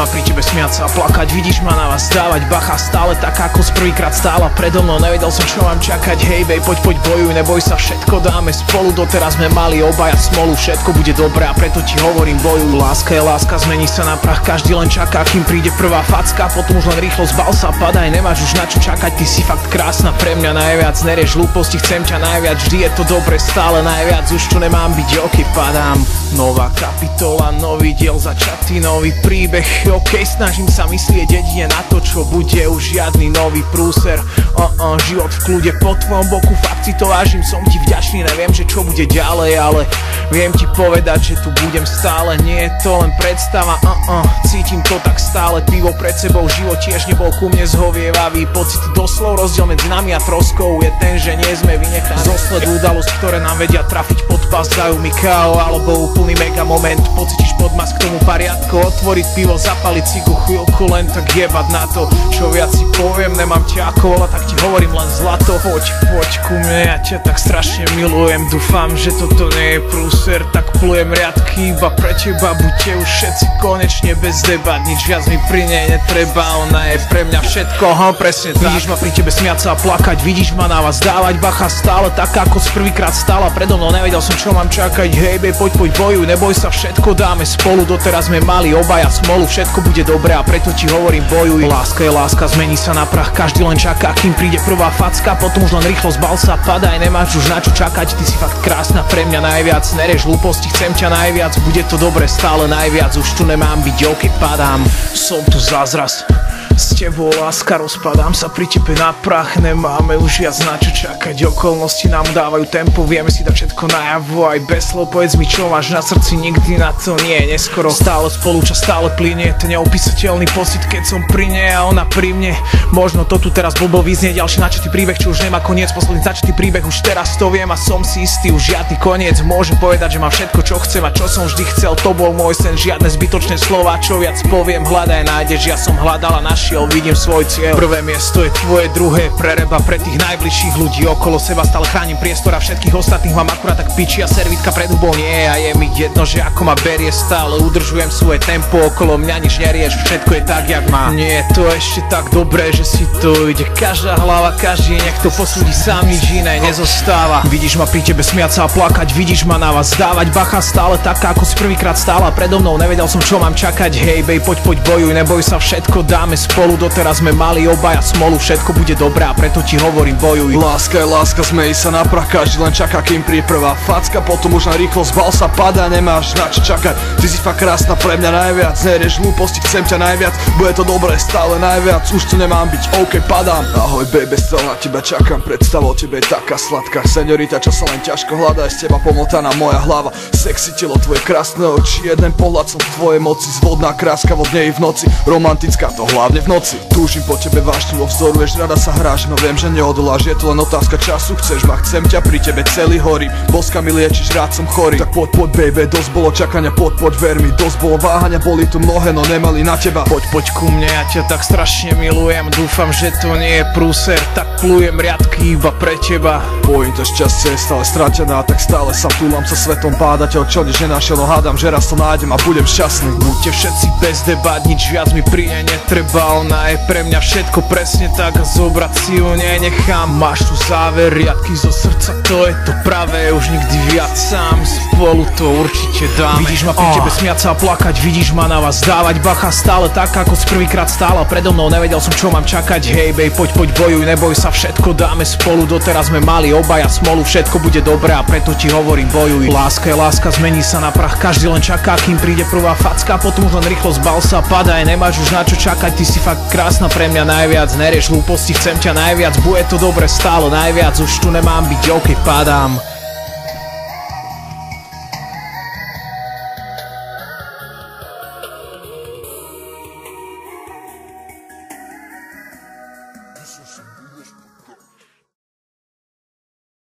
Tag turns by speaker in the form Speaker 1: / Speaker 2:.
Speaker 1: ma pri tebe smiať sa a plakať, vidíš ma na vás dávať bacha, stále tak ako z prvýkrát stála predo mnou, nevedel som čo mám čakať. Hej bej, poď bojuj, neboj sa, všetko dáme spolu, doteraz sme mali obaja smolu, všetko bude dobré a preto ti hovorím bojuj. Láska je láska, zmení sa na prach, každý len čaká, kým príde prvá facka, potom už len rýchlo zbal sa, padaj, nemáš už na čo čakať, ty si fakt krásna pre mňa najviac, nerieš hlúposti, chcem ťa najviac, vždy je to dobre, stále najviac, už tu nemám byť, okej, padám. Nová kapitola, nový diel začatý, nový príbeh, okej, snažím sa myslieť jedine na to, čo bude, už žiadny nový prúser, život v kľude po tvojom boku, fakt si to vážim, som ti vďačný, neviem, že čo bude ďalej, ale viem ti povedať, že tu budem stále, nie je to len predstava, cítim to tak stále, pivo pred sebou, život tiež nebol ku mne zhovievavý, pocit doslov, rozdiel medzi nami a troskou je ten, že nie sme vynechaní zo sledu udalosť, ktoré nám vedia trafiť pod pás, dajú mi KO alebo úplný mega moment, pocítiš podmas k tomu pariadko, otvoriť pivo, zapaliť cigu, chvíľku len tak jebať na to, čo viac si poviem, nemám ťa ako volať, tak ti hovorím len zlato, poď ku mne, ja ťa tak strašne milujem, dúfam, že toto nie je prúser, tak plujem riadky iba pre teba, buďte už všetci konečne bez debat, nič viac mi pri nej netreba, ona je pre mňa všetko, presne tak. Vidíš ma pri tebe smiať sa a plakať, vidíš ma na vás dávať bacha, stále tak ako z prvýkrát stála predo mnou, nevedel som čo mám čakať. Hej bej, poď bojuj, neboj sa, všetko dáme spolu, doteraz sme mali obaja smolu, všetko bude dobré a preto ti hovorím bojuj. Láska je láska, zmení sa na prach, každý len čaká, kým príde prvá facka, potom už len rýchlo zbal sa, padaj, nemáš už na čo čakať, ty si fakt krásna pre mňa najviac, nerieš hlúposti, chcem ťa najviac, bude to dobre, stále najviac, už tu nemám byť, okej, padám, som tu zázraz. S tebou láska, rozpadám sa pri tebe na prach, nemáme už viac na čo čakať, okolnosti nám dávajú tempo, vieme si dať všetko najavo, aj bez slov, povedz mi čo máš na srdci, nikdy na to nie je neskoro, stále spolu čas stále plynie, ten neopísateľný pocit, keď som pri nej a ona pri mne, možno to tu teraz blbo vyznie, ďalší načatý príbeh, čo už nemá koniec, posledný začatý príbeh, už teraz to viem a som si istý, už žiadny koniec, môžem povedať, že mám všetko čo chcem a čo som vždy chcel, to bol môj sen, žiadne zbytočné slova, čo viac poviem, hľadaj, nájdeš, ja som hľadala našiel, vidím svoj cieľ. Prvé miesto je tvoje, druhé prereba pre tých najbližších ľudí okolo seba, stále chránim priestor a všetkých ostatných mám akurát tak piči a servítka pred hubou nie je a je mi jedno, že ako ma berie, stále udržujem svoje tempo, okolo mňa nič nerieš, všetko je tak jak má. Nie je to ešte tak dobré, že si to ide každá hlava, každý nech to posúdi sám, nič iné nezostáva. Vidíš ma pri tebe smiať sa a plakať, vidíš ma na vás dávať bacha, stále taká ako si prvýkrát stála predo mnou, nevedel som čo mám čakať. Hej bej, poď bojuj, neboj sa, všetko dáme spolu, doteraz sme mali obaja smolu, všetko bude dobré a preto ti hovorím bojuj.
Speaker 2: Láska je láska, zmejí sa na prach, každý len čaká, kým príde prvá facka, potom už len rýchlo zbal sa, padá, nemáš na čo čakať, ty si fakt krásna pre mňa najviac, nerieš hlúposti, chcem ťa najviac, bude to dobré, stále najviac, už tu nemám byť, okej, padám. Ahoj baby, stále na teba čakám, predstava o tebe je taká sladká, seniorita, čo sa len ťažko hľadá, je z teba pomotaná moja hlava, sexy telo, tvoje krásne oči, jeden pohľad som v tvojej moci, zvodná kráska vo dne i v noci, romantická to hlavne v noci, túžim po tebe vášnivo, vzoruješ, rada sa hráš, no viem, že neodoláš, je to len otázka času, chceš ma, chcem ťa, pri tebe celý horím, boska mi liečiš, rád som chorý, tak poď baby, dosť bolo čakania, poď ver mi, dosť bolo váhania, boli tu mnohé, no nemali na teba.
Speaker 1: Poď ku mne, ja ťa tak strašne milujem, dúfam, že to nie je prúser, tak plujem riadky iba pre teba.
Speaker 2: Bojím to šťastie, je stále stratená, tak stále sa túlam sa svetom bádať, o čo nič nenašiel, no hádam, že raz to nájdem a budem šťastný.
Speaker 1: Buďte všetci bez debat, nič viac mi pri nej netreba, ona je pre mňa všetko presne tak a zobrať si ju nenechám. Máš tu záver, riadky zo srdca, to je to pravé, už nikdy viac sám, spolu to určite dáme. Vidíš ma pri tebe smiať sa a plakať, vidíš ma na vás dávať bacha, stále tak ako si prvýkrát stála predo mnou, nevedel som čo mám čakať. Hej bej, poď bojuj, neboj sa, všetko dáme spolu, doteraz sme mali obaja smolu, všetko bude dobré a preto ti hovorím bojuj. Láska je láska, zmení sa na prach, každý len čaká, kým príde prvá facka, potom už len rýchlo zbal sa, padaj, nemáš už na čo čakať, ty si fakt krásna pre mňa najviac, nerieš hlúposti, chcem ťa najviac, bude to dobre, stále najviac, už tu nemám byť, okej, padám.